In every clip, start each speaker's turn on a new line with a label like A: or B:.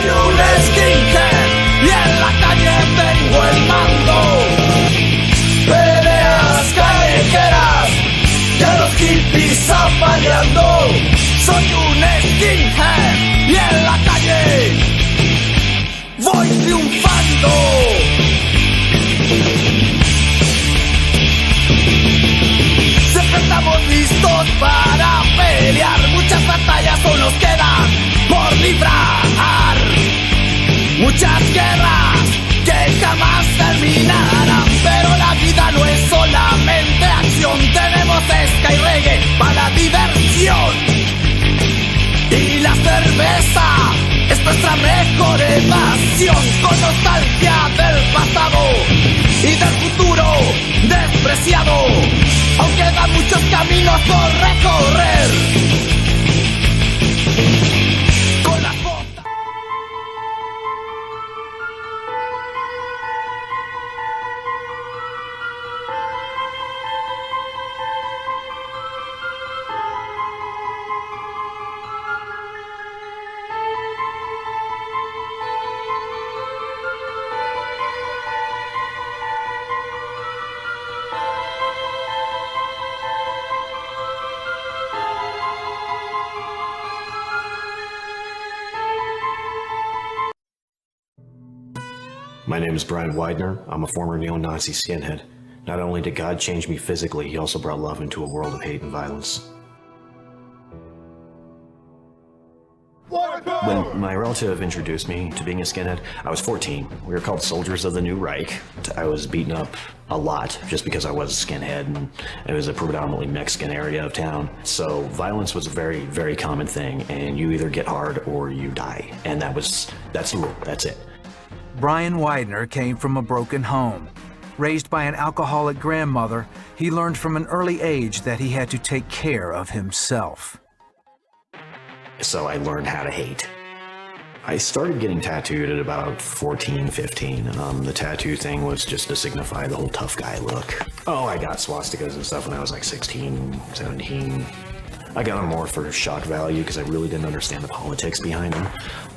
A: Soy un skinhead y en la calle tengo el mando. Peleas callejeras y a los hippies apaleando. Soy un skinhead y en la calle voy triunfando. Siempre estamos listos para pelear. Muchas batallas aún nos quedan por librar. Muchas guerras que jamás terminarán. Pero la vida no es solamente acción. Tenemos ska y reggae para la diversión. Y la cerveza es nuestra mejor evasión. Con nostalgia del pasado y del futuro despreciado. Aún quedan muchos caminos por recorrer. Con las botas.
B: My name is Brian Widener. I'm a former neo-Nazi skinhead. Not only did God change me physically, he also brought love into a world of hate and violence. When my relative introduced me to being a skinhead, I was 14. We were called Soldiers of the New Reich. I was beaten up a lot just because I was a skinhead, and it was a predominantly Mexican area of town. So violence was a very, very common thing, and you either get hard or you die. And that's the rule, that's it.
C: Brian Widener came from a broken home. Raised by an alcoholic grandmother, he learned from an early age that he had to take care of himself.
B: So I learned how to hate. I started getting tattooed at about 14, 15. The tattoo thing was just to signify the whole tough guy look. Oh, I got swastikas and stuff when I was like 16, 17. I got them more for shock value because I really didn't understand the politics behind them.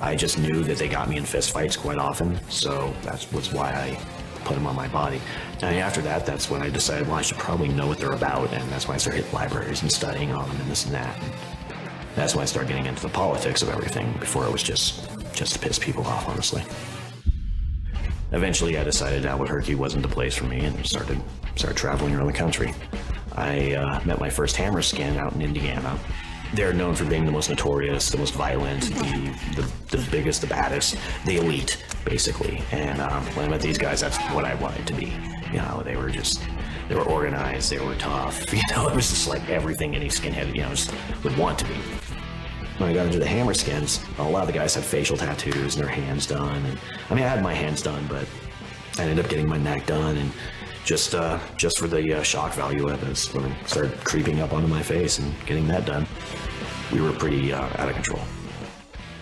B: I just knew that they got me in fist fights quite often, so that was why I put them on my body. And after that, that's when I decided, well, I should probably know what they're about, and that's why I started hitting libraries and studying on them and this and that. And that's when I started getting into the politics of everything. Before it was just to piss people off, honestly. Eventually, I decided Albuquerque wasn't the place for me and started traveling around the country. I met my first hammer skin out in Indiana. They're known for being the most notorious, the most violent, the biggest, the baddest, the elite, basically. And when I met these guys, that's what I wanted to be. You know, they were organized, they were tough. You know, it was just like everything any skinhead, you know, just would want to be. When I got into the hammer skins, a lot of the guys had facial tattoos and their hands done. And I mean, I had my hands done, but I ended up getting my neck done, and just for the shock value of it, when it started creeping up onto my face and getting that done, we were pretty out of control.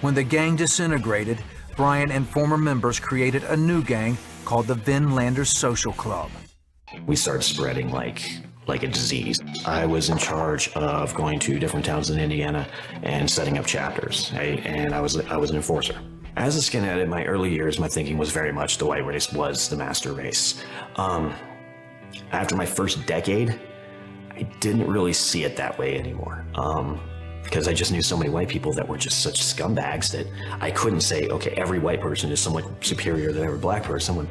C: When the gang disintegrated, Brian and former members created a new gang called the Vinlanders Social Club.
B: We started spreading like a disease. I was in charge of going to different towns in Indiana and setting up chapters, and I was an enforcer. As a skinhead in my early years, my thinking was very much the white race was the master race. After my first decade, I didn't really see it that way anymore. Because I just knew so many white people that were just such scumbags that I couldn't say, okay, every white person is somewhat superior than every black person. When,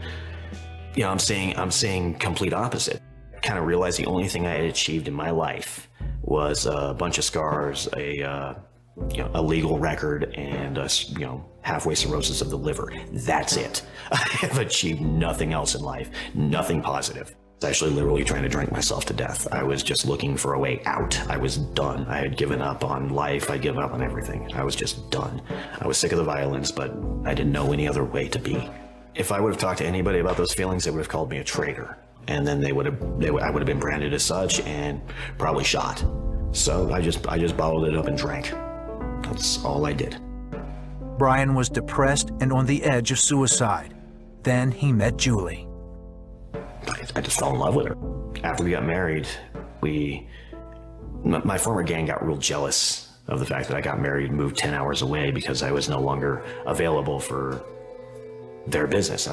B: you know, I'm saying complete opposite. I kind of realized the only thing I had achieved in my life was a bunch of scars, a legal record, and halfway cirrhosis of the liver. That's it. I have achieved nothing else in life, nothing positive. I was actually literally trying to drink myself to death. I was just looking for a way out. I was done. I had given up on life. I'd given up on everything. I was just done. I was sick of the violence, but I didn't know any other way to be. If I would have talked to anybody about those feelings, they would have called me a traitor. And then I would have been branded as such and probably shot. So I just bottled it up and drank. That's all I did.
C: Brian was depressed and on the edge of suicide. Then he met Julie.
B: I just fell in love with her. After we got married, my former gang got real jealous of the fact that I got married and moved 10 hours away because I was no longer available for their business.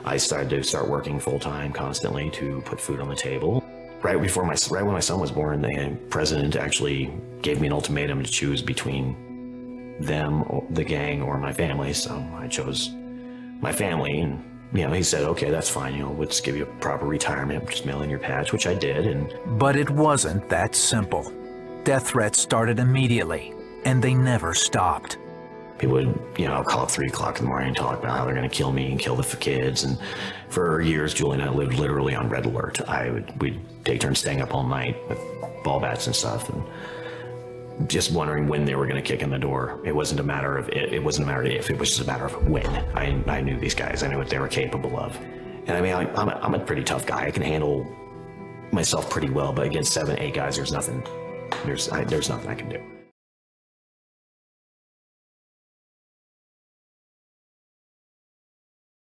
B: I started to working full-time constantly to put food on the table. Right when my son was born, the president actually gave me an ultimatum to choose between them, the gang, or my family. So I chose my family, and he said, okay, that's fine. Let's give you a proper retirement. Just mail in your patch, which I did.
C: But it wasn't that simple. Death threats started immediately, and they never stopped.
B: People would, call up 3 o'clock in the morning and talk about how they're going to kill me and kill the kids. And for years, Julie and I lived literally on red alert. We'd take turns staying up all night with ball bats and stuff, and just wondering when they were going to kick in the door. It wasn't a matter of it wasn't a matter of if, it was just a matter of when. I knew these guys. I knew what they were capable of. And I'm a pretty tough guy. I can handle myself pretty well, but against 7, 8 guys, there's nothing I can do.